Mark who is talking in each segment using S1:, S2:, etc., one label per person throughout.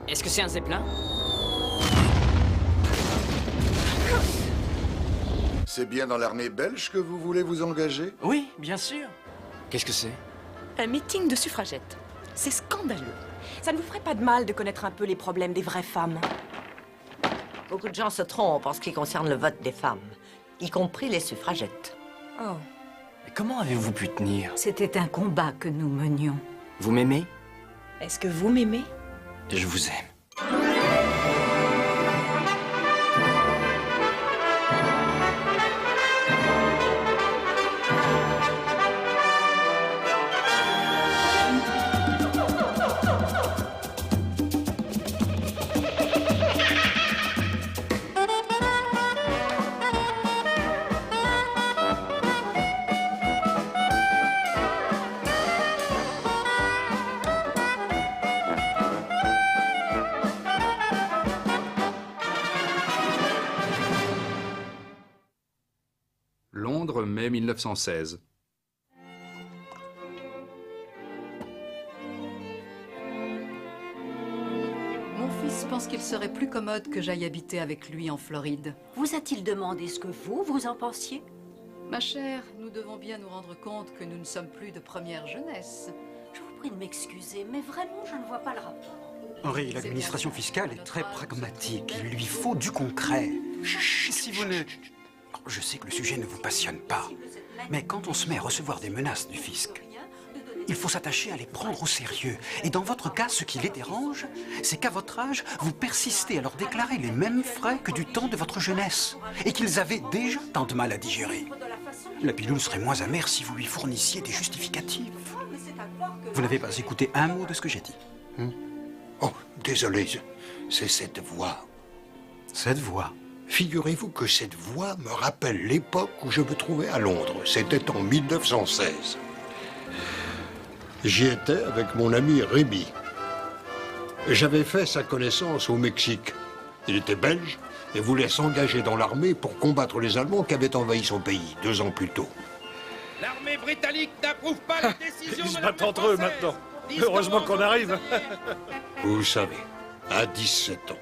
S1: Est-ce que c'est un zeppelin?
S2: C'est bien dans l'armée belge que vous voulez vous engager?
S1: Oui, bien sûr. Qu'est-ce que c'est?
S3: Un meeting de suffragettes. C'est scandaleux. Ça ne vous ferait pas de mal de connaître un peu les problèmes des vraies femmes?
S4: Beaucoup de gens se trompent en ce qui concerne le vote des femmes, y compris les suffragettes.
S3: Oh.
S1: Mais comment avez-vous pu tenir?
S5: C'était un combat que nous menions.
S1: Vous m'aimez?
S3: Est-ce que vous m'aimez?
S1: Je vous aime.
S6: Londres, mai 1916.
S7: Mon fils pense qu'il serait plus commode que j'aille habiter avec lui en Floride.
S5: Vous a-t-il demandé ce que vous en pensiez?
S7: Ma chère, nous devons bien nous rendre compte que nous ne sommes plus de première jeunesse.
S5: Je vous prie de m'excuser, mais vraiment, je ne vois pas le rapport.
S8: Henri, l'administration fiscale est très pragmatique. Il lui faut du concret. Chut, si vous ne... Je sais que le sujet ne vous passionne pas, mais quand on se met à recevoir des menaces du fisc, il faut s'attacher à les prendre au sérieux. Et dans votre cas, ce qui les dérange, c'est qu'à votre âge, vous persistez à leur déclarer les mêmes frais que du temps de votre jeunesse, et qu'ils avaient déjà tant de mal à digérer. La pilule serait moins amère si vous lui fournissiez des justificatifs. Vous n'avez pas écouté un mot de ce que j'ai dit.
S9: Oh, désolé, c'est cette voix.
S8: Cette voix.
S9: Figurez-vous que cette voix me rappelle l'époque où je me trouvais à Londres. C'était en 1916. J'y étais avec mon ami Rémi. J'avais fait sa connaissance au Mexique. Il était belge et voulait s'engager dans l'armée pour combattre les Allemands qui avaient envahi son pays 2 ans plus tôt.
S10: L'armée britannique n'approuve pas la décision
S11: Ils se
S10: de
S11: battent
S10: l'armée
S11: entre eux
S10: française.
S11: maintenant. Heureusement qu'on arrive.
S9: Vous savez, à 17 ans,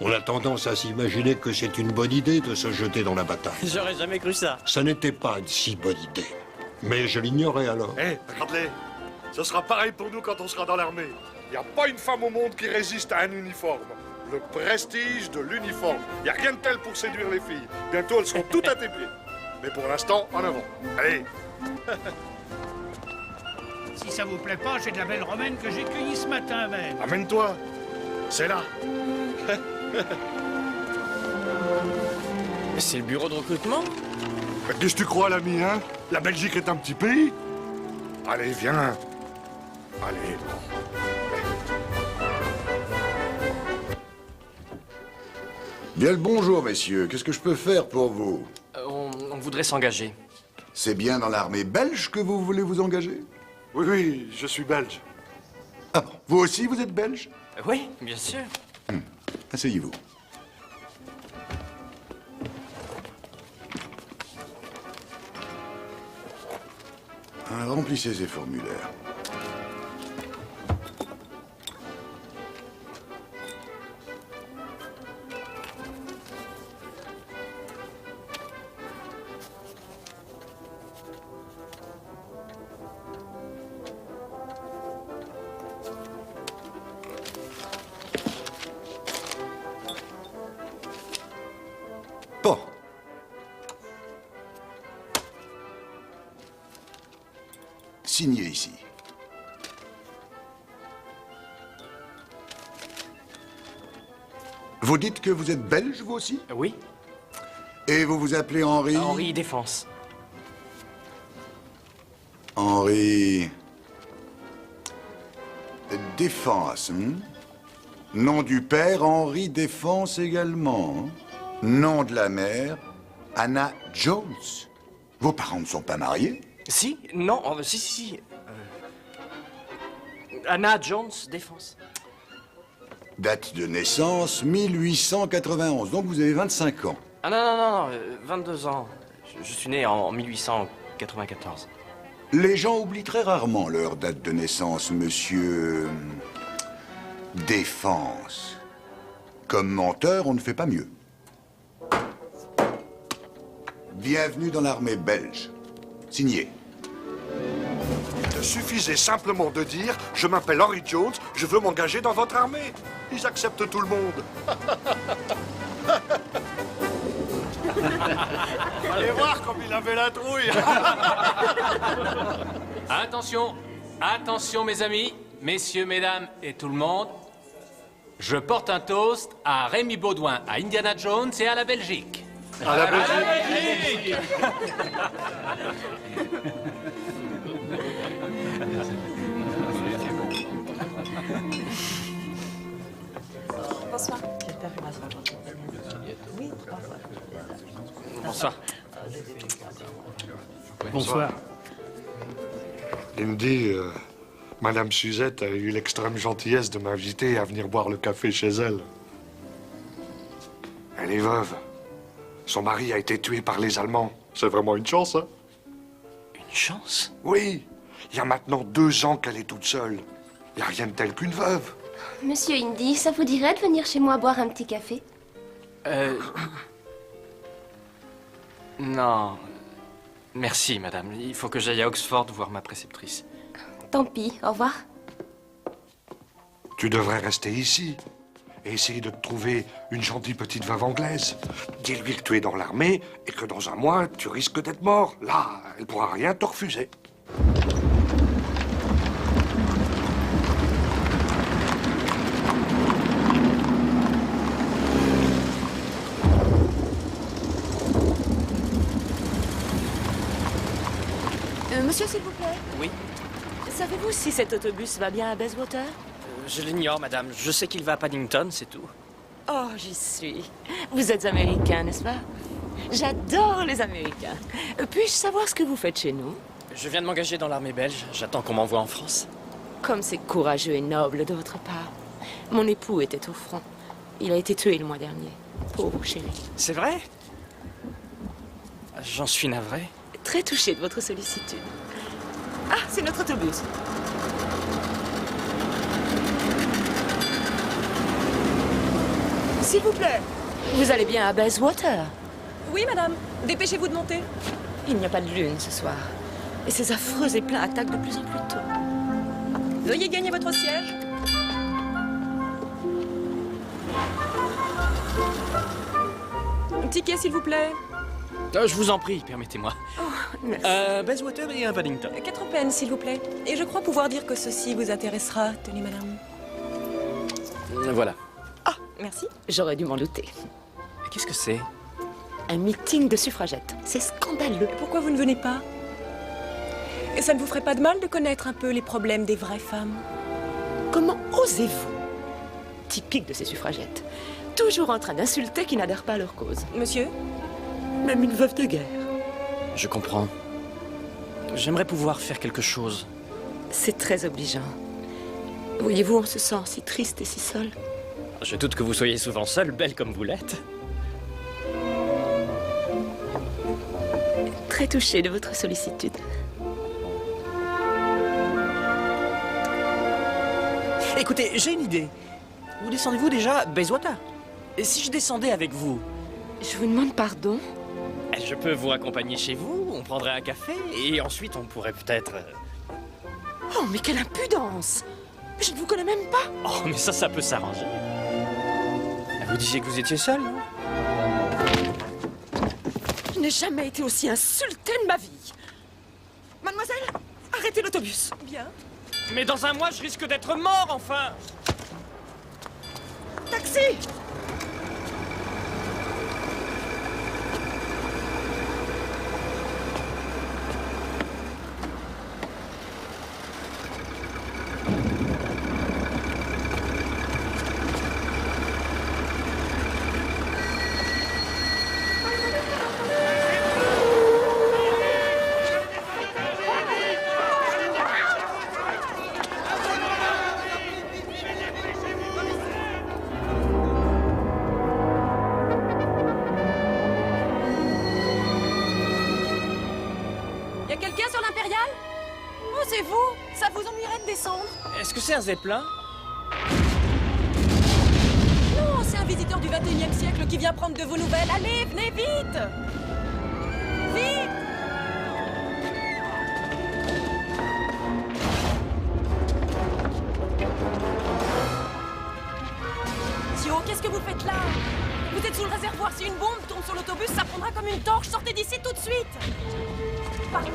S9: on a tendance à s'imaginer que c'est une bonne idée de se jeter dans la bataille.
S1: J'aurais jamais cru ça.
S9: Ça n'était pas une si bonne idée. Mais je l'ignorais alors.
S11: Hé, regardez. Ce sera pareil pour nous quand on sera dans l'armée. Il n'y a pas une femme au monde qui résiste à un uniforme. Le prestige de l'uniforme. Il n'y a rien de tel pour séduire les filles. Bientôt, elles seront toutes à tes pieds. Mais pour l'instant, en avant. Allez.
S10: Si ça vous plaît pas, j'ai de la belle romaine que j'ai cueillie ce matin même.
S11: Amène-toi. C'est là.
S1: C'est le bureau de recrutement?
S11: Mais qu'est-ce que tu crois, l'ami, hein? La Belgique est un petit pays. Allez, viens. Allez.
S2: Bien le bonjour, messieurs. Qu'est-ce que je peux faire pour vous?
S1: On voudrait s'engager.
S2: C'est bien dans l'armée belge que vous voulez vous engager?
S11: Oui, oui, je suis belge.
S2: Ah bon, vous aussi, vous êtes belge?
S1: Oui, bien sûr.
S2: Asseyez-vous. Remplissez ces formulaires. Bon. Signez ici. Vous dites que vous êtes belge, vous aussi?
S1: Oui.
S2: Et vous vous appelez Henri?
S1: Henri Défense.
S2: Henri... Défense, hein? Nom du père, Henri Défense également. Hein? Nom de la mère, Anna Jones. Vos parents ne sont pas mariés?
S1: Si? Non, si. Anna Jones Défense.
S2: Date de naissance, 1891. Donc vous avez 25 ans.
S1: Ah non, 22 ans. Je suis né en 1894.
S2: Les gens oublient très rarement leur date de naissance, monsieur... défense. Comme menteur, on ne fait pas mieux. Bienvenue dans l'armée belge. Signé.
S11: Il suffisait simplement de dire « Je m'appelle Henry Jones, je veux m'engager dans votre armée ». Ils acceptent tout le monde. Allez voir comme il avait la trouille.
S12: Attention, attention mes amis, messieurs, mesdames et tout le monde. Je porte un toast à Rémi Baudouin, à Indiana Jones et à la Belgique.
S11: À la Belgique.
S3: Bonsoir.
S1: Bonsoir.
S10: Bonsoir.
S11: Lindy, Madame Suzette a eu l'extrême gentillesse de m'inviter à venir boire le café chez elle. Elle est veuve. Son mari a été tué par les Allemands. C'est vraiment une chance, hein?
S1: Une chance?
S11: Oui. Il y a maintenant 2 ans qu'elle est toute seule. Il n'y a rien de tel qu'une veuve.
S13: Monsieur Indy, ça vous dirait de venir chez moi boire un petit café?
S1: Non. Merci, madame. Il faut que j'aille à Oxford voir ma préceptrice.
S13: Tant pis, au revoir.
S11: Tu devrais rester ici et essayer de te trouver une gentille petite veuve anglaise. Dis-lui que tu es dans l'armée et que dans un mois, tu risques d'être mort. Là, elle pourra rien te refuser.
S3: Monsieur, s'il vous plaît.
S1: Oui?
S3: Savez-vous si cet autobus va bien à Bayswater?
S1: Je l'ignore, madame. Je sais qu'il va à Paddington, c'est tout.
S3: Oh, j'y suis. Vous êtes américain, n'est-ce pas? J'adore les Américains. Puis-je savoir ce que vous faites chez nous?
S1: Je viens de m'engager dans l'armée belge. J'attends qu'on m'envoie en France.
S3: Comme c'est courageux et noble de votre part. Mon époux était au front. Il a été tué le mois dernier. Pauvre chéri.
S1: C'est vrai? J'en suis navré.
S3: Très touché de votre sollicitude. Ah, c'est notre autobus. S'il vous plaît. Vous allez bien à Bayswater? Oui, madame. Dépêchez-vous de monter. Il n'y a pas de lune ce soir. Et ces affreux éclats attaquent de plus en plus tôt. Veuillez gagner votre siège. Un ticket, s'il vous plaît.
S1: Je vous en prie, permettez-moi.
S3: Oh, merci.
S1: Bayswater et un Paddington.
S3: 4 peines, s'il vous plaît. Et je crois pouvoir dire que ceci vous intéressera. Tenez, madame.
S1: Voilà.
S3: Ah, merci. J'aurais dû m'en douter.
S1: Qu'est-ce que c'est?
S3: Un meeting de suffragettes. C'est scandaleux. Pourquoi vous ne venez pas? Et ça ne vous ferait pas de mal de connaître un peu les problèmes des vraies femmes? Comment osez-vous? Typique de ces suffragettes. Toujours en train d'insulter qui n'adhèrent pas à leur cause. Monsieur? Même une veuve de guerre.
S1: Je comprends. J'aimerais pouvoir faire quelque chose.
S3: C'est très obligeant. Voyez-vous, on se sent si triste et si seul.
S1: Je doute que vous soyez souvent seule, belle comme vous l'êtes.
S3: Très touchée de votre sollicitude.
S1: Écoutez, j'ai une idée. Où descendez-vous déjà? Bayswater. Et si je descendais avec vous?
S3: Je vous demande pardon.
S1: Je peux vous accompagner chez vous, on prendrait un café, et ensuite on pourrait peut-être...
S3: Oh, mais quelle impudence! Je ne vous connais même pas.
S1: Oh, mais ça peut s'arranger. Vous disiez que vous étiez seule, non?
S3: Je n'ai jamais été aussi insultée de ma vie. Mademoiselle, arrêtez l'autobus. Bien.
S1: Mais dans un mois, je risque d'être mort, enfin!
S3: Taxi!
S1: Est-ce que c'est un zeppelin?
S3: l'oncle qui vient prendre de vos nouvelles. Allez, venez vite! Vite! Tio, qu'est-ce que vous faites là? Vous êtes sous le réservoir. Si une bombe tombe sur l'autobus, ça prendra comme une torche. Sortez d'ici tout de suite! Par là!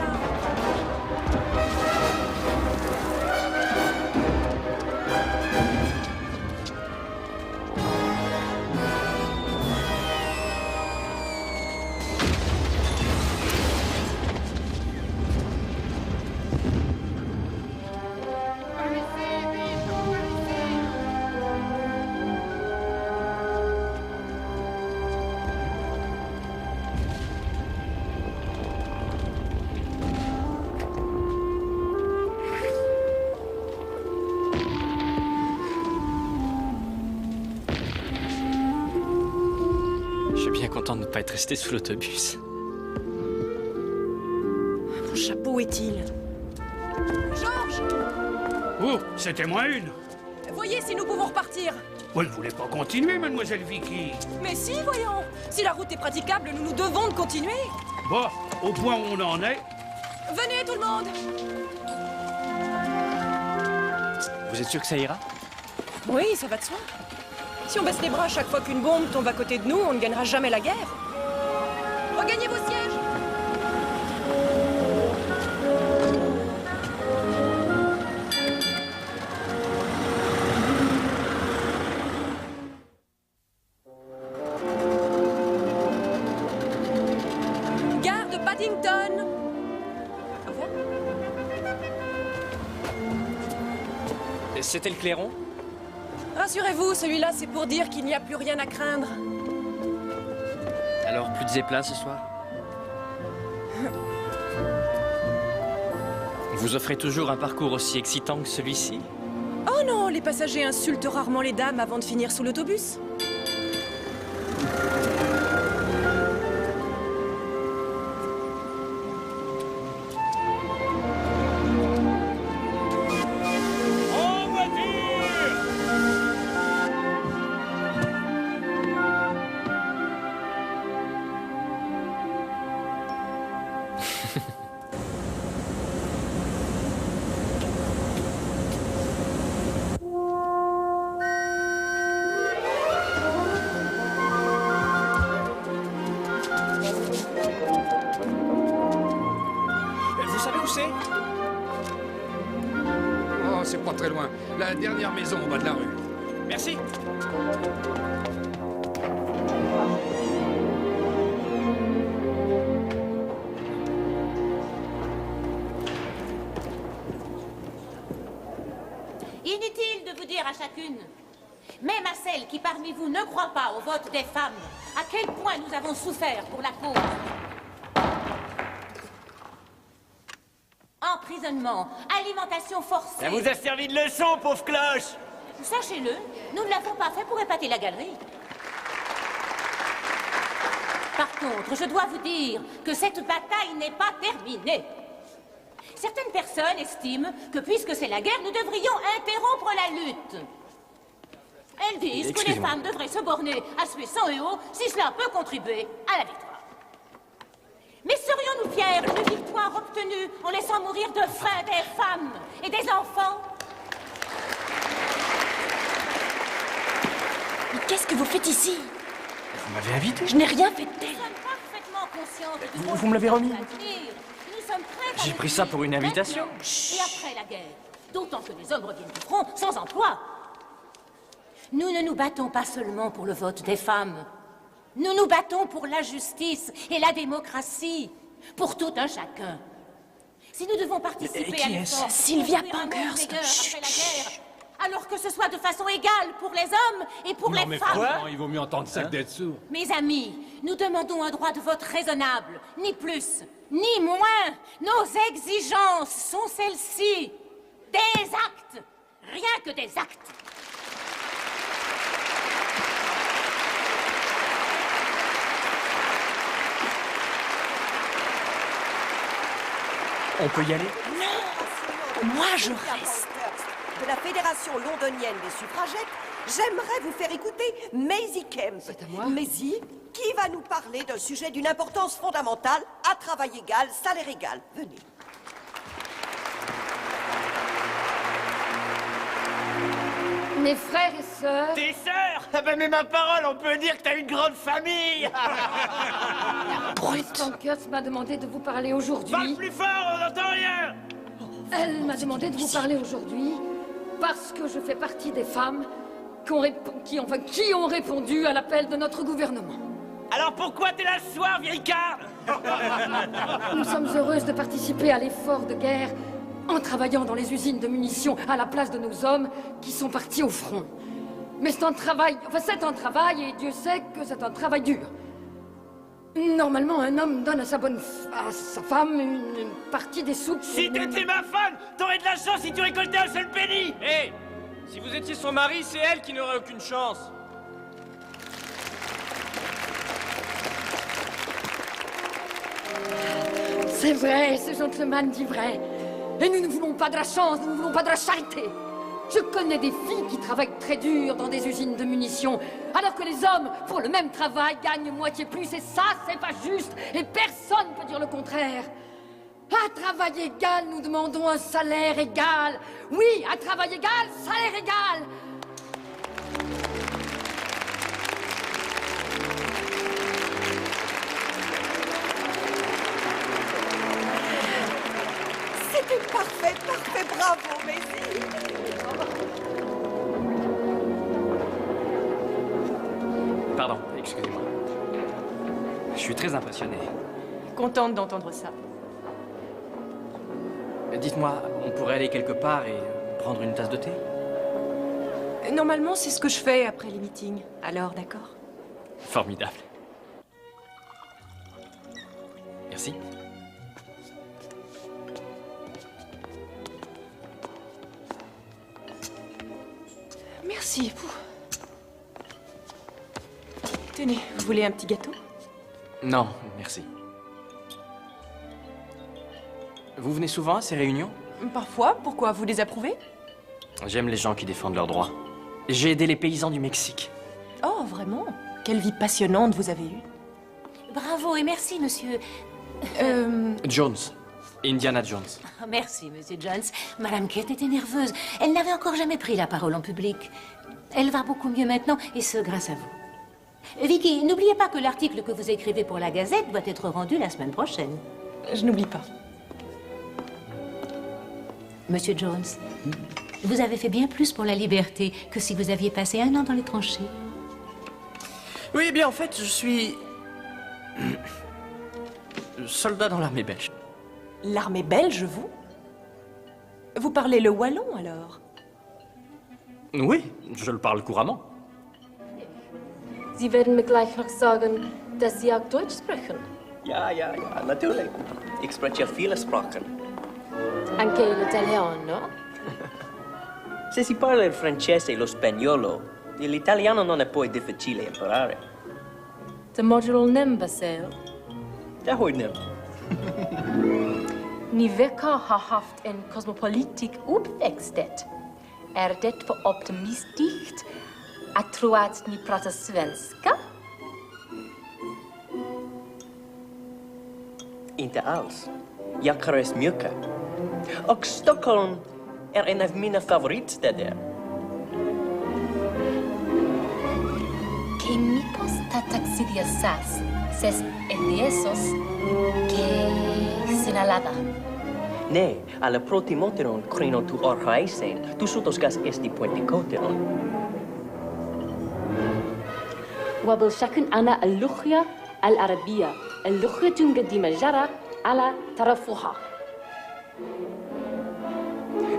S1: Je suis bien content de ne pas être resté sous l'autobus.
S3: Mon chapeau est-il? Georges!
S10: Oh, c'était moins une.
S3: Voyez si nous pouvons repartir.
S10: Vous ne voulez pas continuer, mademoiselle Vicky?
S3: Mais si, voyons. Si la route est praticable, nous nous devons de continuer.
S10: Bon, au point où on en est.
S3: Venez, tout le monde!
S1: Vous êtes sûr que ça ira?
S3: Oui, ça va de soi. Si on baisse les bras chaque fois qu'une bombe tombe à côté de nous, on ne gagnera jamais la guerre. Regagnez vos sièges! Gare de Paddington! Au revoir.
S1: C'était le clairon?
S3: Rassurez-vous, celui-là, c'est pour dire qu'il n'y a plus rien à craindre.
S1: Alors, plus de Zeppelin ce soir? Vous offrez toujours un parcours aussi excitant que celui-ci?
S3: Oh non, les passagers insultent rarement les dames avant de finir sous l'autobus.
S1: Vous savez où c'est?
S6: Oh, c'est pas très loin. La dernière maison au bas de la rue.
S1: Merci.
S14: Inutile de vous dire à chacune, même à celles qui parmi vous ne croient pas au vote des femmes, à quel point nous avons souffert pour la cause. Emprisonnement, alimentation forcée...
S1: Ça vous a servi de leçon, pauvre cloche!
S14: Sachez-le, nous ne l'avons pas fait pour épater la galerie. Par contre, je dois vous dire que cette bataille n'est pas terminée. Certaines personnes estiment que puisque c'est la guerre, nous devrions interrompre la lutte. Elles disent que les femmes devraient se borner à suer sang et eau si cela peut contribuer à la victoire. Mais serions-nous fiers de victoire obtenue en laissant mourir de faim des femmes et des enfants?
S3: Mais qu'est-ce que vous faites ici?
S1: Vous m'avez invité?
S3: Je n'ai rien fait de tel.
S14: Nous sommes parfaitement conscientes du
S1: Vous me l'avez remis?
S14: Nous sommes prêts à
S1: J'ai pris ça pour une invitation.
S14: et après la guerre, d'autant que les hommes reviennent du front sans emploi. Nous ne nous battons pas seulement pour le vote des femmes. Nous nous battons pour la justice et la démocratie, pour tout un chacun. Si nous devons participer à l'effort...
S3: Sylvia
S14: pour construire un monde
S3: Pankhurst.
S14: meilleur après la guerre, alors que ce soit de façon égale pour les hommes et pour les femmes...
S12: Franchement, il vaut mieux entendre ça que d'être sourd.
S14: Mes amis, nous demandons un droit de vote raisonnable, ni plus, ni moins. Nos exigences sont celles-ci. Des actes, rien que des actes.
S1: On peut y aller?
S3: Non! Moi, je reste.
S15: De la Fédération londonienne des suffragettes, j'aimerais vous faire écouter Maisie Kemp.
S3: C'est à moi.
S15: Maisie, qui va nous parler d'un sujet d'une importance fondamentale, à travail égal, salaire égal. Venez.
S16: Mes frères et sœurs...
S1: Tes sœurs? Ah ben, mais ma parole, on peut dire que t'as une grande famille.
S16: Miss Pankhurst m'a demandé de vous parler aujourd'hui.
S1: Parle plus fort, on n'entend rien.
S16: Elle m'a demandé de vous parler aujourd'hui parce que je fais partie des femmes qui ont répondu à l'appel de notre gouvernement.
S1: Alors pourquoi t'es là ce soir, vieille carre?
S16: Nous sommes heureuses de participer à l'effort de guerre en travaillant dans les usines de munitions à la place de nos hommes qui sont partis au front. Mais c'est un travail, et Dieu sait que c'est un travail dur. Normalement, un homme donne à sa femme une partie des sous.
S1: Si t'étais ma femme, t'aurais de la chance si tu récoltais un seul penny.
S17: Hé, si vous étiez son mari, c'est elle qui n'aurait aucune chance.
S16: C'est vrai, ce gentleman dit vrai. Et nous ne voulons pas de la chance, nous ne voulons pas de la charité. Je connais des filles qui travaillent très dur dans des usines de munitions, alors que les hommes, pour le même travail, gagnent moitié plus. Et ça, c'est pas juste. Et personne ne peut dire le contraire. À travail égal, nous demandons un salaire égal. Oui, à travail égal, salaire égal.
S15: C'était parfait, bravo, Maisie.
S17: Pardon, excusez-moi. Je suis très impressionné.
S3: Contente d'entendre ça.
S17: Dites-moi, on pourrait aller quelque part et prendre une tasse de thé?
S3: Normalement, c'est ce que je fais après les meetings. Alors, d'accord?
S17: Formidable. Merci.
S3: Merci. Tenez, vous voulez un petit gâteau?
S17: Non, merci. Vous venez souvent à ces réunions?
S3: Parfois. Pourquoi? Vous désapprouvez?
S17: J'aime les gens qui défendent leurs droits. J'ai aidé les paysans du Mexique.
S3: Oh, vraiment? Quelle vie passionnante vous avez eue.
S14: Bravo et merci, monsieur.
S17: Jones. Indiana Jones.
S14: Oh, merci, monsieur Jones. Madame Kate était nerveuse. Elle n'avait encore jamais pris la parole en public. Elle va beaucoup mieux maintenant, et ce, grâce à vous. Vicky, n'oubliez pas que l'article que vous écrivez pour la Gazette doit être rendu la semaine prochaine.
S3: Je n'oublie pas.
S14: Monsieur Jones, vous avez fait bien plus pour la liberté que si vous aviez passé 1 an dans les tranchées.
S17: Oui, eh bien, en fait, je suis... soldat dans l'armée belge.
S3: L'armée belge, vous? Vous parlez le wallon, alors?
S17: Oui, je le parle couramment.
S13: Sie werden mir gleich noch sagen, dass Sie auch Deutsch sprechen.
S18: Ja, natürlich. Ich spreche viele Sprachen.
S13: Anche l'italiano?
S18: Se si parla il francese e lo spagnolo, l'italiano non è poi difficile imparare.
S13: De modulo Nembasel.
S18: Ja, hoor nem.
S13: Ni vecka har haft en kosmopolitisk uppväxt. Det för optimistiskt att tro att ni pratar svenska?
S18: Inte alls. Jag kan resa mycket. Och Stockholm är en av mina favoritstäder.
S13: Que micos tataxidiasas, ses eliesos, que sinalada.
S18: Ναι, αλλά προτιμότερον κρίνω του Ορχαΐσεν, τους ούτως έστι πουεντικότερον.
S13: وبالشكل أنا اللغة العربية اللغة قديمة على طرفها.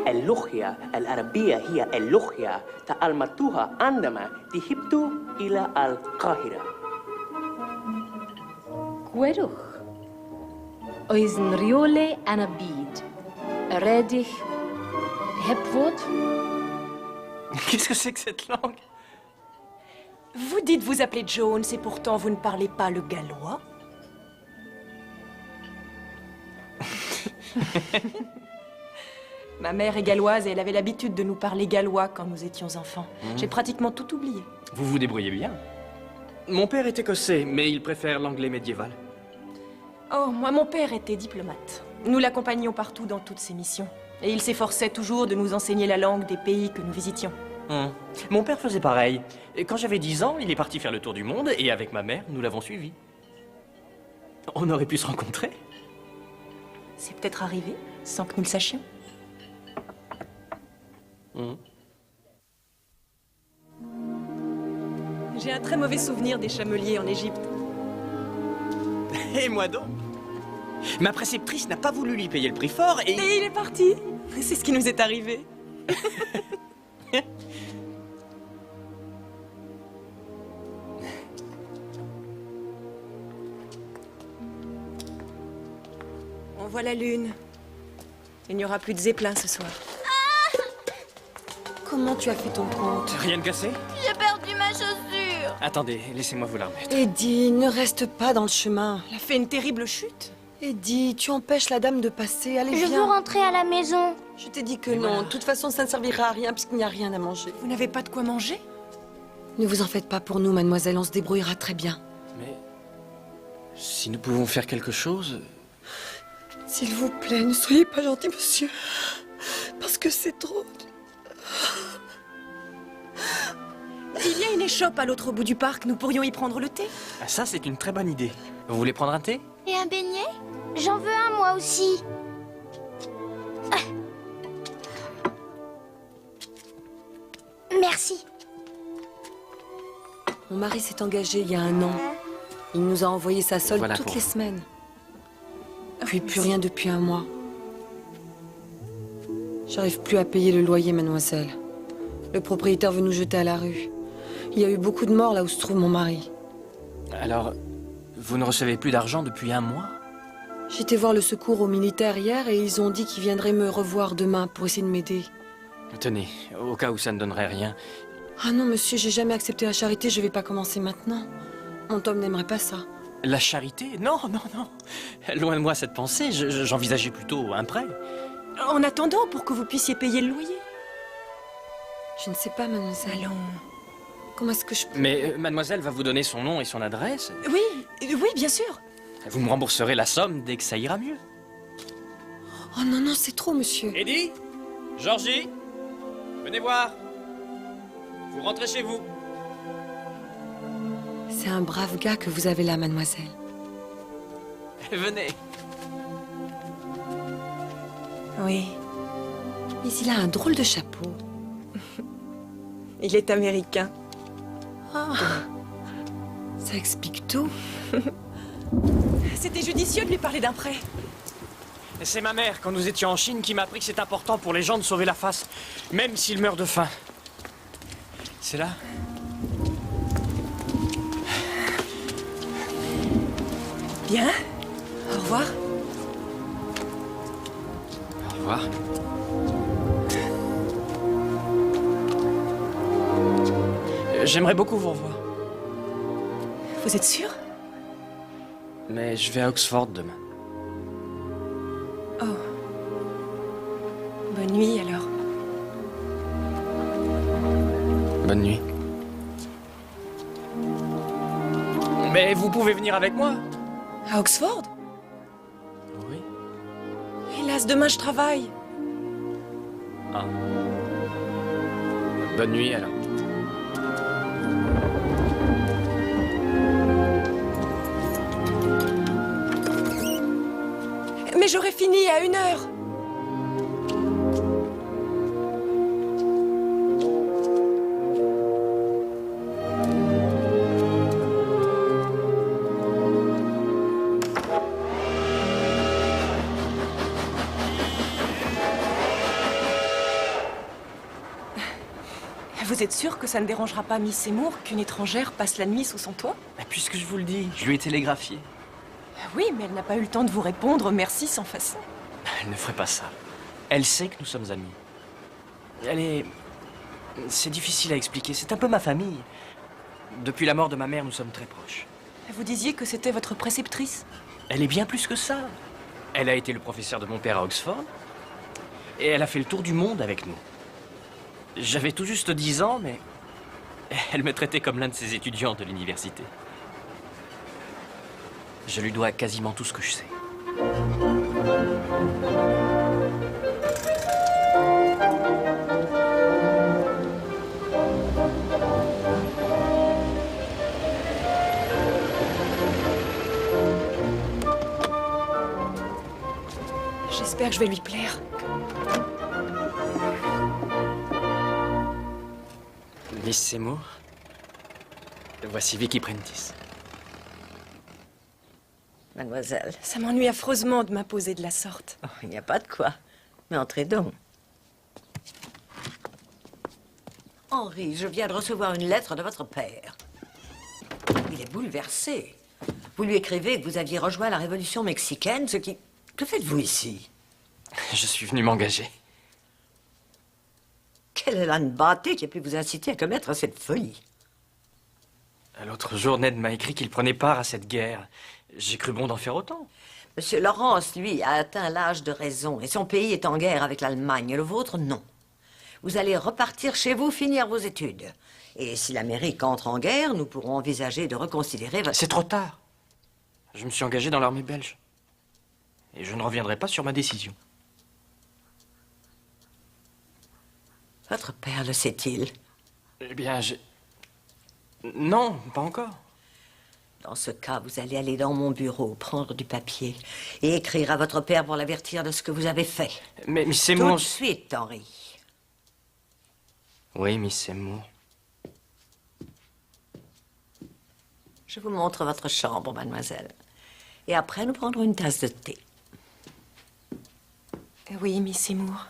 S18: اللغة العربية هي اللغة تعلمتها عندما ذهبت إلى القاهرة.
S13: كويروخ أيزن ريولي أنا بيد راديخ هبفوت.
S17: Qu'est-ce que c'est que cette langue?
S3: Vous dites vous appelez Jones et pourtant vous ne parlez pas le gallois? Ma mère est galloise et elle avait l'habitude de nous parler gallois quand nous étions enfants.
S17: Mhm.
S3: J'ai pratiquement tout oublié.
S17: Vous vous débrouillez bien. Mon père est écossais, mais il préfère l'anglais médiéval.
S3: Oh, moi, mon père était diplomate. Nous l'accompagnions partout dans toutes ses missions. Et il s'efforçait toujours de nous enseigner la langue des pays que nous visitions.
S17: Mon père faisait pareil. Et quand j'avais 10 ans, il est parti faire le tour du monde et avec ma mère, nous l'avons suivi. On aurait pu se rencontrer.
S3: C'est peut-être arrivé, sans que nous le sachions. J'ai un très mauvais souvenir des chameliers en Égypte.
S17: Et moi donc? Ma préceptrice n'a pas voulu lui payer le prix fort et...
S3: Et il est parti. C'est ce qui nous est arrivé. On voit la lune. Il n'y aura plus de zeppelin ce soir. Comment tu as fait ton compte?
S17: Rien de cassé?
S5: J'ai perdu ma chaussure.
S17: Attendez, laissez-moi vous la remettre.
S15: Eddie, ne reste pas dans le chemin.
S3: Elle a fait une terrible chute.
S15: Eddie, tu empêches la dame de passer. Allez,
S5: Je
S15: viens.
S5: veux rentrer à la maison.
S15: Je t'ai dit que non. De toute façon, ça ne servira à rien puisqu'il n'y a rien à manger.
S3: Vous n'avez pas de quoi manger?
S15: Ne vous en faites pas pour nous, mademoiselle. On se débrouillera très bien.
S17: Mais... si nous pouvons faire quelque chose...
S15: S'il vous plaît, ne soyez pas gentil, monsieur. Parce que c'est trop...
S3: Il y a une échoppe à l'autre bout du parc. Nous pourrions y prendre le thé.
S17: Ah, ça, c'est une très bonne idée. Vous voulez prendre un thé?
S5: Et un beignet? J'en veux un, moi aussi. Merci.
S15: Mon mari s'est engagé il y a 1 an. Il nous a envoyé sa solde
S17: Voilà
S15: toutes
S17: pour
S15: les
S17: vous.
S15: semaines. Puis plus rien depuis 1 mois. J'arrive plus à payer le loyer, mademoiselle. Le propriétaire veut nous jeter à la rue. Il y a eu beaucoup de morts là où se trouve mon mari.
S17: Alors, vous ne recevez plus d'argent depuis 1 mois?
S15: J'étais voir le secours aux militaires hier et ils ont dit qu'ils viendraient me revoir demain pour essayer de m'aider.
S17: Tenez, au cas où ça ne donnerait rien.
S15: Ah non, monsieur, j'ai jamais accepté la charité, je vais pas commencer maintenant. Mon Tom n'aimerait pas ça.
S17: La charité? Non, non, non. Loin de moi cette pensée, j'envisageais plutôt un prêt.
S3: En attendant, pour que vous puissiez payer le loyer.
S15: Je ne sais pas, mademoiselle.
S3: Allons.
S15: Comment est-ce que je peux...
S17: Mais mademoiselle va vous donner son nom et son adresse.
S3: Oui, oui, bien sûr.
S17: Vous me rembourserez la somme dès que ça ira mieux.
S15: Oh non, non, c'est trop, monsieur.
S17: Eddie? Georgie? Venez voir. Vous rentrez chez vous.
S15: C'est un brave gars que vous avez là, mademoiselle.
S17: Venez.
S3: Oui.
S15: Mais il a un drôle de chapeau.
S3: Il est américain.
S15: Ah. Ça explique tout.
S3: C'était judicieux de lui parler d'un prêt.
S17: C'est ma mère, quand nous étions en Chine, qui m'a appris que c'est important pour les gens de sauver la face, même s'ils meurent de faim. C'est là.
S3: Bien. Au revoir.
S17: Au revoir. J'aimerais beaucoup vous revoir.
S3: Vous êtes sûr?
S17: Mais je vais à Oxford demain.
S3: Oh. Bonne nuit, alors.
S17: Bonne nuit. Mais vous pouvez venir avec moi.
S3: À Oxford?
S17: Oui.
S3: Hélas, demain je travaille.
S17: Ah. Bonne nuit, alors.
S3: Mais j'aurai fini à 1h. Vous êtes sûr que ça ne dérangera pas Miss Seymour qu'une étrangère passe la nuit sous son toit?
S17: Puisque je vous le dis, je lui ai télégraphié.
S3: Oui, mais elle n'a pas eu le temps de vous répondre merci sans façon.
S17: Elle ne ferait pas ça. Elle sait que nous sommes amis. Elle est... C'est difficile à expliquer, c'est un peu ma famille. Depuis la mort de ma mère, nous sommes très proches.
S3: Vous disiez que c'était votre préceptrice?
S17: Elle est bien plus que ça. Elle a été le professeur de mon père à Oxford. Et elle a fait le tour du monde avec nous. J'avais tout juste 10 ans, mais elle me traitait comme l'un de ses étudiants de l'université. Je lui dois quasiment tout ce que je sais.
S3: J'espère que je vais lui plaire.
S17: Miss Seymour, voici Vicky Prentice.
S4: Mademoiselle.
S3: Ça m'ennuie affreusement de m'imposer de la sorte.
S4: Oh, il n'y a pas de quoi. Mais entrez donc. Henri, je viens de recevoir une lettre de votre père. Il est bouleversé. Vous lui écrivez que vous aviez rejoint la révolution mexicaine, ce qui... Que faites-vous ici?
S17: Je suis venu m'engager.
S4: Quelle est l'âne bâté qui a pu vous inciter à commettre cette folie?
S17: L'autre jour, Ned m'a écrit qu'il prenait part à cette guerre. J'ai cru bon d'en faire autant.
S4: Monsieur Lawrence, lui, a atteint l'âge de raison et son pays est en guerre avec l'Allemagne. Le vôtre, non. Vous allez repartir chez vous, finir vos études. Et si l'Amérique entre en guerre, nous pourrons envisager de reconsidérer votre...
S17: C'est trop tard. Je me suis engagé dans l'armée belge. Et je ne reviendrai pas sur ma décision.
S4: Votre père le sait-il?
S17: Eh bien, non, pas encore.
S4: Dans ce cas, vous allez aller dans mon bureau, prendre du papier et écrire à votre père pour l'avertir de ce que vous avez fait.
S17: Mais Miss
S4: Tout
S17: Seymour...
S4: de suite, Henri.
S17: Oui, Miss Seymour.
S4: Je vous montre votre chambre, mademoiselle. Et après, nous prendrons une tasse de thé.
S3: Oui, Miss Seymour.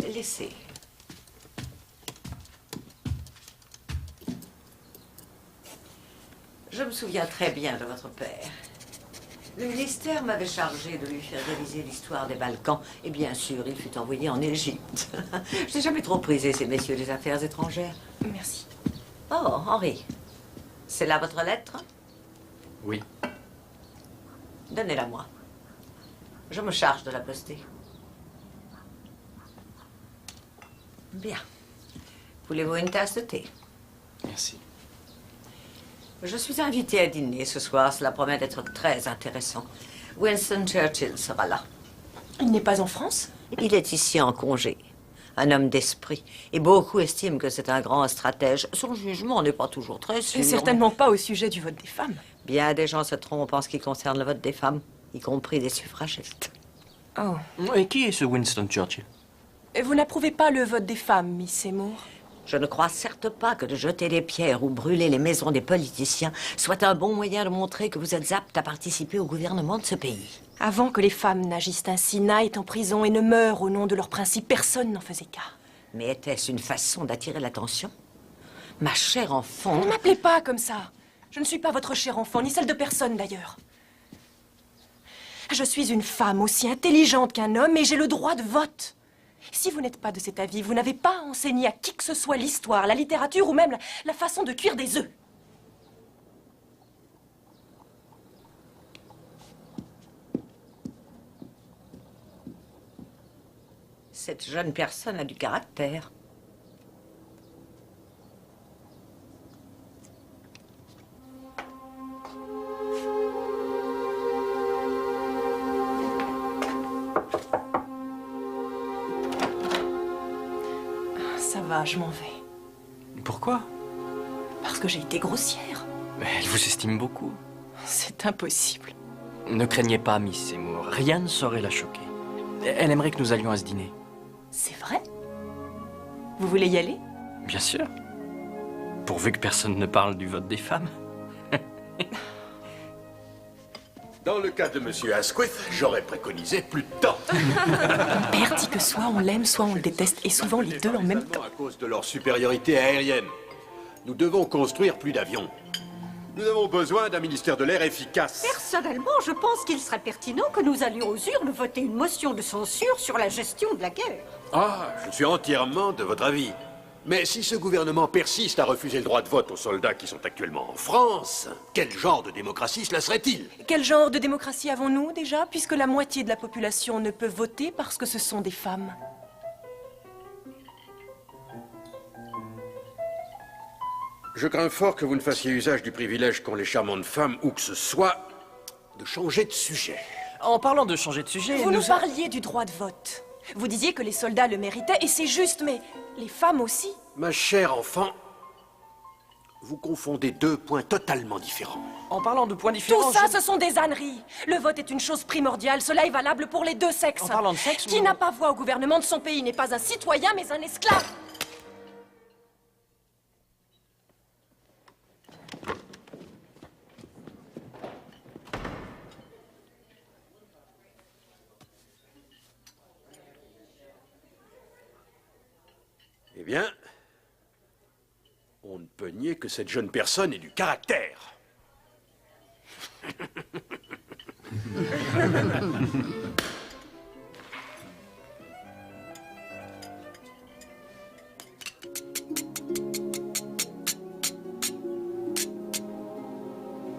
S4: Laissez. Je me souviens très bien de votre père. Le ministère m'avait chargé de lui faire réviser l'histoire des Balkans. Et bien sûr, il fut envoyé en Égypte. Je n'ai jamais trop prisé ces messieurs des affaires étrangères.
S3: Merci.
S4: Oh, Henri. C'est là votre lettre?
S17: Oui.
S4: Donnez-la moi. Je me charge de la poster. Bien. Voulez-vous une tasse de thé?
S17: Merci.
S4: Je suis invitée à dîner ce soir. Cela promet d'être très intéressant. Winston Churchill sera là.
S3: Il n'est pas en France?
S4: Il est ici en congé. Un homme d'esprit. Et beaucoup estiment que c'est un grand stratège. Son jugement n'est pas toujours très sûr.
S3: Et certainement pas au sujet du vote des femmes.
S4: Bien des gens se trompent en ce qui concerne le vote des femmes, y compris des suffragistes.
S3: Oh.
S17: Et qui est ce Winston Churchill?
S3: Et vous n'approuvez pas le vote des femmes, Miss Seymour?
S4: Je ne crois certes pas que de jeter des pierres ou brûler les maisons des politiciens soit un bon moyen de montrer que vous êtes apte à participer au gouvernement de ce pays.
S3: Avant que les femmes n'agissent ainsi, n'aillent en prison et ne meurent au nom de leurs principes, personne n'en faisait cas.
S4: Mais était-ce une façon d'attirer l'attention? Ma chère enfant...
S3: Ne m'appelez pas comme ça. Je ne suis pas votre chère enfant, ni celle de personne d'ailleurs. Je suis une femme aussi intelligente qu'un homme et j'ai le droit de vote. Si vous n'êtes pas de cet avis, vous n'avez pas enseigné à qui que ce soit l'histoire, la littérature ou même la façon de cuire des œufs.
S4: Cette jeune personne a du caractère.
S3: Ça va, je m'en vais.
S17: Pourquoi?
S3: Parce que j'ai été grossière.
S17: Mais elle vous estime beaucoup.
S3: C'est impossible.
S17: Ne craignez pas, Miss Seymour. Rien ne saurait la choquer. Elle aimerait que nous allions à ce dîner.
S3: C'est vrai? Vous voulez y aller?
S17: Bien sûr. Pourvu que personne ne parle du vote des femmes.
S19: Dans le cas de Monsieur Asquith, j'aurais préconisé plus de temps.
S3: Mon père dit que soit on l'aime, soit on le déteste, et souvent les deux en même temps.
S19: À cause de leur supériorité aérienne. Nous devons construire plus d'avions. Nous avons besoin d'un ministère de l'air efficace.
S5: Personnellement, je pense qu'il serait pertinent que nous allions aux urnes voter une motion de censure sur la gestion de la guerre.
S19: Ah, je suis entièrement de votre avis. Mais si ce gouvernement persiste à refuser le droit de vote aux soldats qui sont actuellement en France, quel genre de démocratie cela serait-il?
S3: Quel genre de démocratie avons-nous déjà, puisque la moitié de la population ne peut voter parce que ce sont des femmes?
S19: Je crains fort que vous ne fassiez usage du privilège qu'ont les charmantes femmes, où que ce soit, de changer de sujet.
S17: En parlant de changer de sujet,
S3: Vous nous parliez du droit de vote. Vous disiez que les soldats le méritaient, et c'est juste, mais les femmes aussi.
S19: Ma chère enfant, vous confondez deux points totalement différents.
S17: En parlant de points différents...
S3: Tout ça, ce sont des âneries. Le vote est une chose primordiale. Cela est valable pour les deux sexes.
S17: En parlant de sexe...
S3: Qui n'a pas voix au gouvernement de son pays n'est pas un citoyen, mais un esclave.
S19: Eh bien, on ne peut nier que cette jeune personne ait du caractère.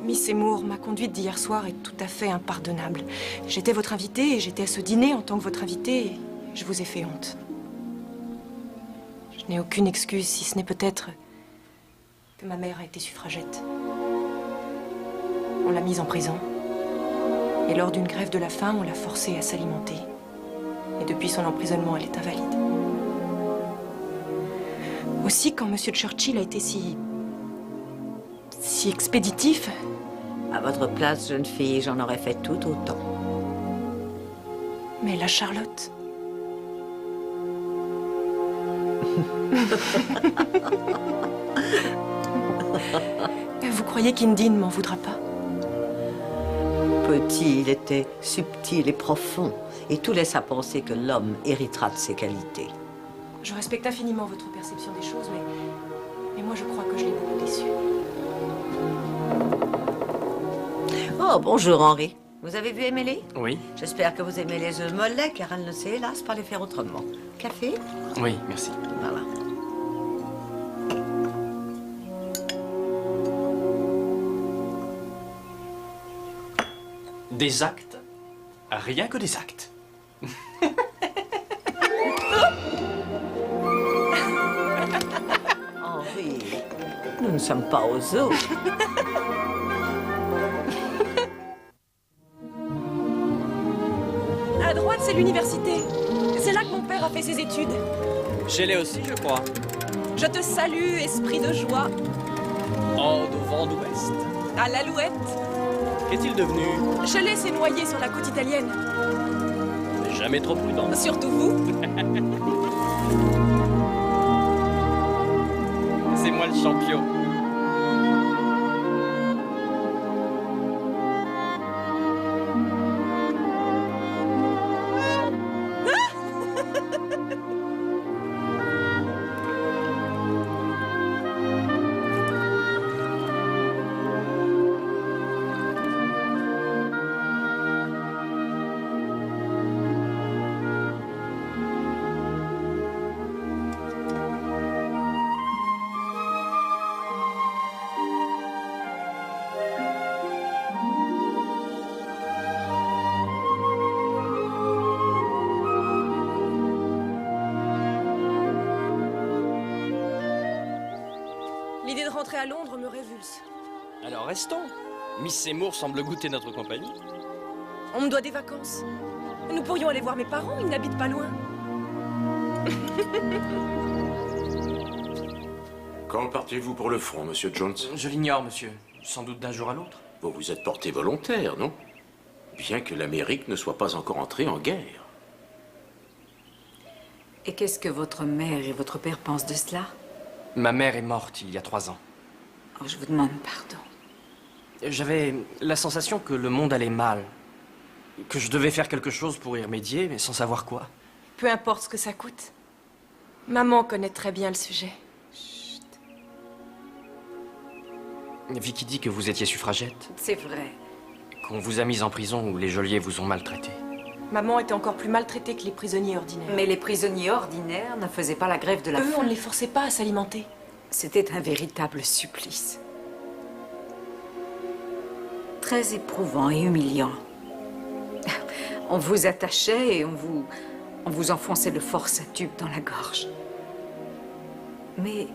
S3: Miss Seymour, ma conduite d'hier soir est tout à fait impardonnable. J'étais votre invitée et j'étais à ce dîner en tant que votre invitée et je vous ai fait honte. Je n'ai aucune excuse, si ce n'est peut-être que ma mère a été suffragette. On l'a mise en prison. Et lors d'une grève de la faim, on l'a forcée à s'alimenter. Et depuis son emprisonnement, elle est invalide. Aussi, quand M. Churchill a été si expéditif...
S4: À votre place, jeune fille, j'en aurais fait tout autant.
S3: Mais la Charlotte... Vous croyez qu'Indy ne m'en voudra pas?
S4: Petit, il était subtil et profond, et tout laisse à penser que l'homme héritera de ses qualités.
S3: Je respecte infiniment votre perception des choses, mais moi je crois que je l'ai beaucoup déçu.
S4: Oh, bonjour Henri. Vous avez vu Émilie?
S17: Oui.
S4: J'espère que vous aimez les œufs mollets, car elle ne sait hélas pas les faire autrement. Café?
S17: Oui, merci.
S4: Voilà.
S17: Des actes? Rien que des actes.
S4: Henri, nous ne sommes pas aux zoo.
S3: À droite, c'est l'université. C'est là que mon père a fait ses études.
S17: Chez les aussi, je crois.
S3: Je te salue, esprit de joie.
S17: En au vent d'ouest.
S3: À l'Alouette.
S17: Qu'est-il devenu?
S3: Shelley s'est noyé sur la côte italienne.
S17: Jamais trop prudent.
S3: Surtout vous.
S17: C'est moi le champion.
S3: L'idée de rentrer à Londres me révulse.
S17: Alors restons. Miss Seymour semble goûter notre compagnie.
S3: On me doit des vacances. Nous pourrions aller voir mes parents, ils n'habitent pas loin.
S19: Quand partez-vous pour le front, monsieur Jones?
S17: Je l'ignore, monsieur. Sans doute d'un jour à l'autre.
S19: Vous vous êtes porté volontaire, non? Bien que l'Amérique ne soit pas encore entrée en guerre.
S7: Et qu'est-ce que votre mère et votre père pensent de cela?
S17: Ma mère est morte il y a 3 ans.
S7: Oh, je vous demande pardon.
S17: J'avais la sensation que le monde allait mal. Que je devais faire quelque chose pour y remédier, mais sans savoir quoi.
S3: Peu importe ce que ça coûte. Maman connaît très bien le sujet.
S17: Vicky dit que vous étiez suffragette.
S7: C'est vrai.
S17: Qu'on vous a mise en prison où les geôliers vous ont maltraité.
S3: Maman était encore plus maltraitée que les prisonniers ordinaires.
S7: Mais les prisonniers ordinaires ne faisaient pas la grève de la faim.
S3: Eux, on ne les forçait pas à s'alimenter.
S7: C'était un véritable supplice. Très éprouvant et humiliant. On vous attachait et on vous enfonçait de force un tube dans la gorge. Mais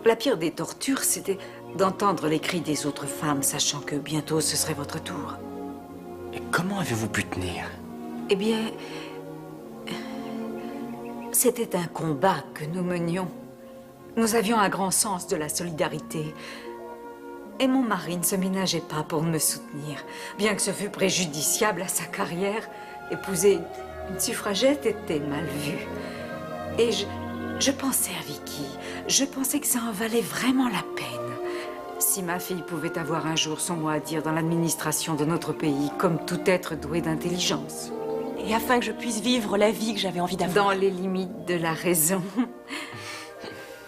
S7: la pire des tortures, c'était d'entendre les cris des autres femmes, sachant que bientôt ce serait votre tour.
S17: Et comment avez-vous pu tenir?
S7: Eh bien, c'était un combat que nous menions. Nous avions un grand sens de la solidarité. Et mon mari ne se ménageait pas pour me soutenir. Bien que ce fût préjudiciable à sa carrière, épouser une suffragette était mal vu. Et je pensais à Vicky. Je pensais que ça en valait vraiment la peine. Si ma fille pouvait avoir un jour son mot à dire dans l'administration de notre pays, comme tout être doué d'intelligence.
S3: Et afin que je puisse vivre la vie que j'avais envie d'avoir.
S7: Dans les limites de la raison.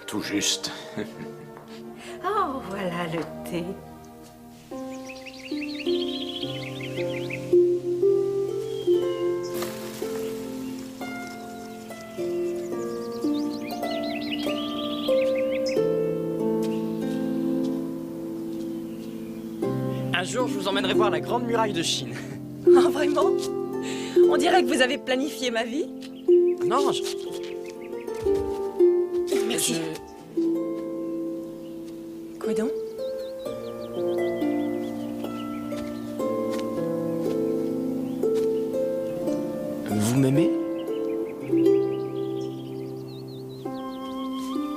S17: Tout juste.
S7: Oh, voilà le thé.
S17: Un jour, je vous emmènerai voir la Grande Muraille de Chine.
S3: Ah, vraiment? On dirait que vous avez planifié ma vie.
S17: Non,
S3: Merci. Quoi donc?
S17: Vous m'aimez?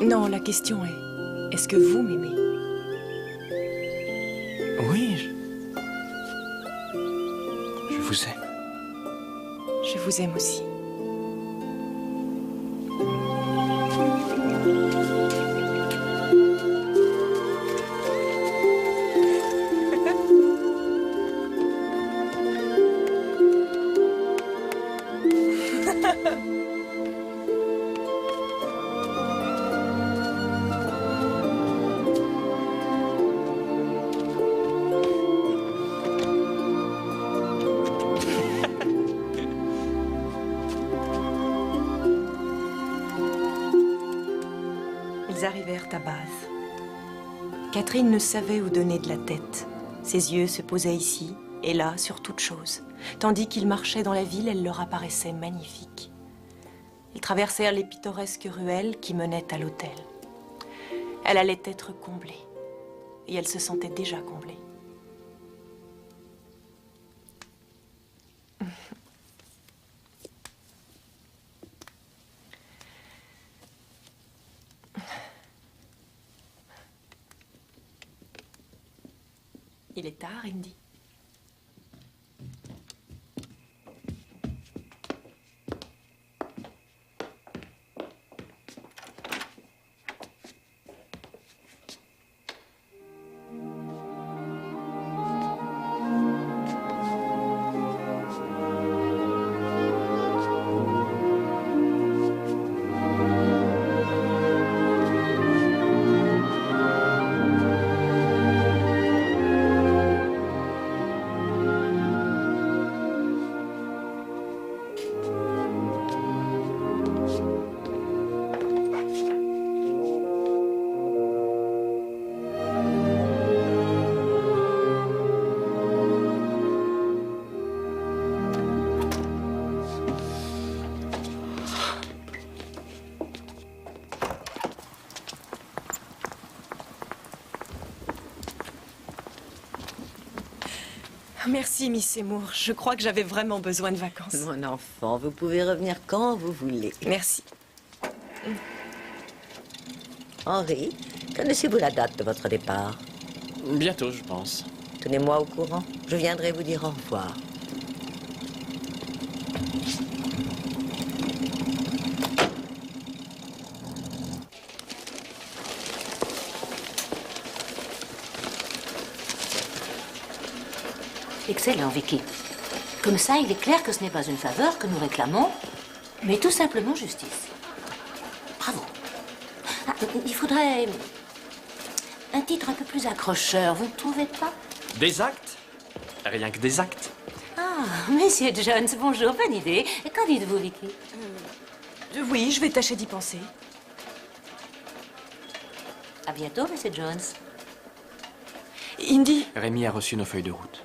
S3: Non, la question est, est-ce que vous m'aimez?
S17: Oui, je vous aime.
S3: Je vous aime aussi. Ils arrivèrent à Bath. Catherine ne savait où donner de la tête. Ses yeux se posaient ici et là sur toute chose. Tandis qu'ils marchaient dans la ville, elle leur apparaissait magnifique. Ils traversèrent les pittoresques ruelles qui menaient à l'hôtel. Elle allait être comblée. Et elle se sentait déjà comblée. Il est tard, Indy. Merci, Miss Seymour. Je crois que j'avais vraiment besoin de vacances.
S4: Mon enfant, vous pouvez revenir quand vous voulez.
S3: Merci.
S4: Henri, connaissez-vous la date de votre départ?
S17: Bientôt, je pense.
S4: Tenez-moi au courant. Je viendrai vous dire au revoir.
S14: Excellent, Vicky. Comme ça, il est clair que ce n'est pas une faveur que nous réclamons, mais tout simplement justice. Bravo. Ah, il faudrait un titre un peu plus accrocheur, vous ne trouvez pas?
S17: Des actes? Rien que des actes.
S14: Ah, Monsieur Jones, bonjour, bonne idée. Qu'en dites-vous, Vicky?
S3: Oui, je vais tâcher d'y penser.
S14: À bientôt, Monsieur Jones.
S3: Indy.
S17: Rémi a reçu nos feuilles de route.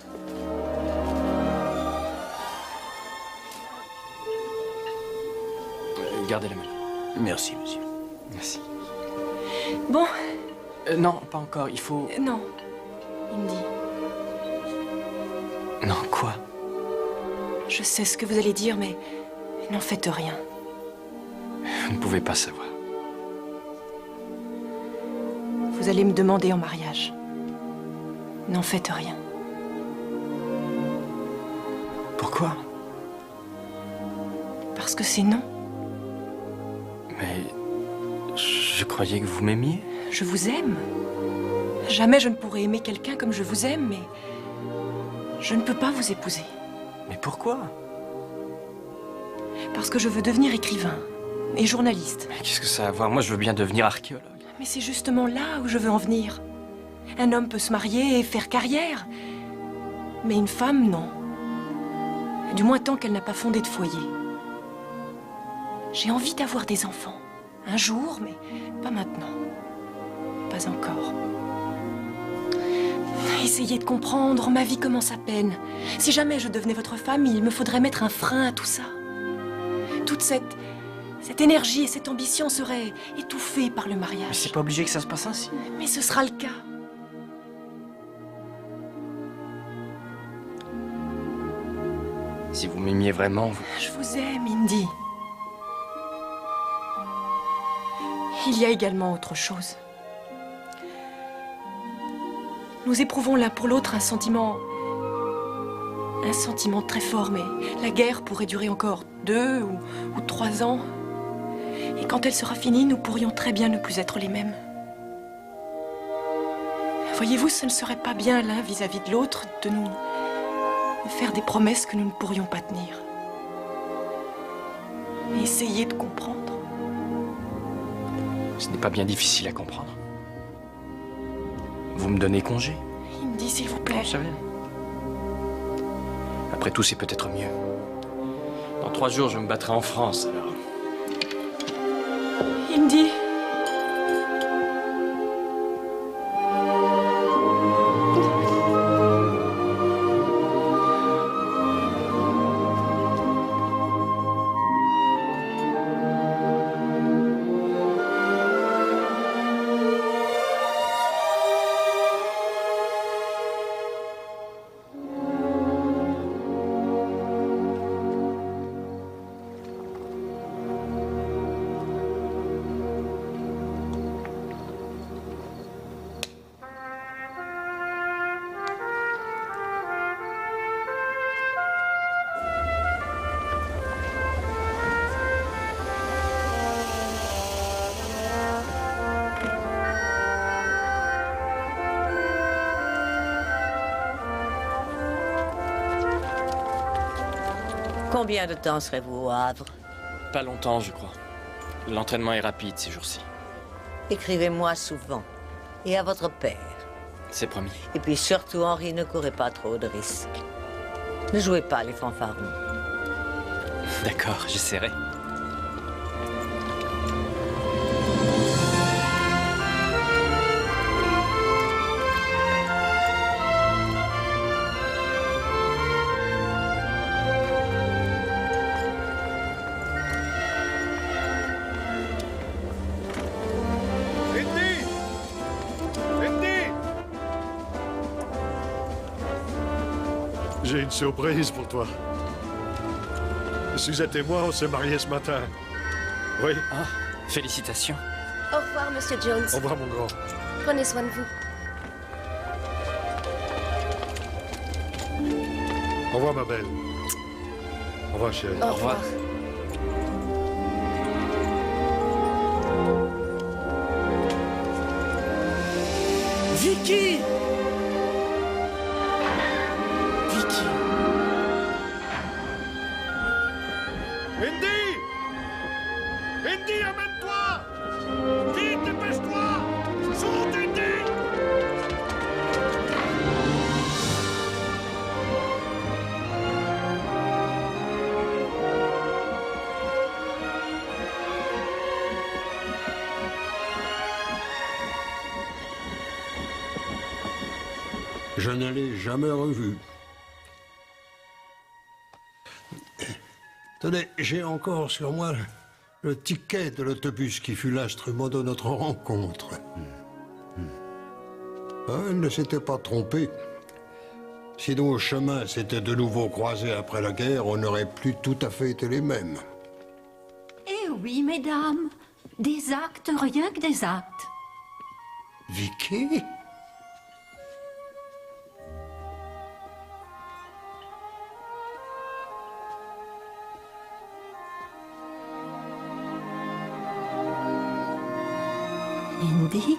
S17: Gardez la main.
S1: Merci, monsieur.
S17: Merci.
S3: Bon.
S17: Non, pas encore. Il faut...
S3: Non. Indy.
S17: Non, quoi?
S3: Je sais ce que vous allez dire, mais n'en faites rien.
S17: Vous ne pouvez pas savoir.
S3: Vous allez me demander en mariage. N'en faites rien.
S17: Pourquoi?
S3: Parce que c'est non.
S17: Mais... je croyais que vous m'aimiez.
S3: Je vous aime. Jamais je ne pourrai aimer quelqu'un comme je vous aime, mais... je ne peux pas vous épouser.
S17: Mais pourquoi?
S3: Parce que je veux devenir écrivain et journaliste.
S17: Mais qu'est-ce que ça a à voir? Moi, je veux bien devenir archéologue.
S3: Mais c'est justement là où je veux en venir. Un homme peut se marier et faire carrière. Mais une femme, non. Du moins tant qu'elle n'a pas fondé de foyer. J'ai envie d'avoir des enfants. Un jour, mais pas maintenant. Pas encore. Essayez de comprendre, ma vie commence à peine. Si jamais je devenais votre femme, il me faudrait mettre un frein à tout ça. Toute cette énergie et cette ambition seraient étouffées par le mariage.
S17: Mais c'est pas obligé que ça se passe ainsi.
S3: Mais ce sera le cas.
S17: Si vous m'aimiez vraiment, vous...
S3: Je vous aime, Indy. Il y a également autre chose. Nous éprouvons l'un pour l'autre un sentiment très fort, mais la guerre pourrait durer encore 2 ou 3 ans. Et quand elle sera finie, nous pourrions très bien ne plus être les mêmes. Voyez-vous, ce ne serait pas bien l'un vis-à-vis de l'autre de nous faire des promesses que nous ne pourrions pas tenir. Mais essayez de comprendre.
S17: Ce n'est pas bien difficile à comprendre. Vous me donnez congé?
S3: Indy, s'il vous plaît.
S17: Je savais. Après tout, c'est peut-être mieux. Dans 3 jours, je me battrai en France, alors.
S3: Indy.
S4: Combien de temps serez-vous au Havre?
S17: Pas longtemps, je crois. L'entraînement est rapide ces jours-ci.
S4: Écrivez-moi souvent. Et à votre père.
S17: C'est promis.
S4: Et puis surtout, Henri, ne courez pas trop de risques. Ne jouez pas les fanfarons.
S17: D'accord, j'essaierai.
S11: J'ai une surprise pour toi. Suzette et moi, on s'est mariés ce matin. Oui.
S17: Ah, félicitations.
S20: Au revoir, Monsieur Jones.
S11: Au revoir, mon grand.
S20: Prenez soin de vous.
S11: Au revoir, ma belle. Au revoir, chérie.
S20: Au revoir.
S1: Vicky!
S11: Indy! Indy, amène-toi! Vite, dépêche-toi! Saute, Indy!
S9: Je ne l'ai jamais revu. Tenez, j'ai encore sur moi le ticket de l'autobus qui fut l'instrument de notre rencontre. Ah, elle ne s'était pas trompée. Si nos chemins s'étaient de nouveau croisés après la guerre, on n'aurait plus tout à fait été les mêmes.
S5: Eh oui, mesdames. Des actes, rien que des actes.
S9: Vicky?
S5: Indy?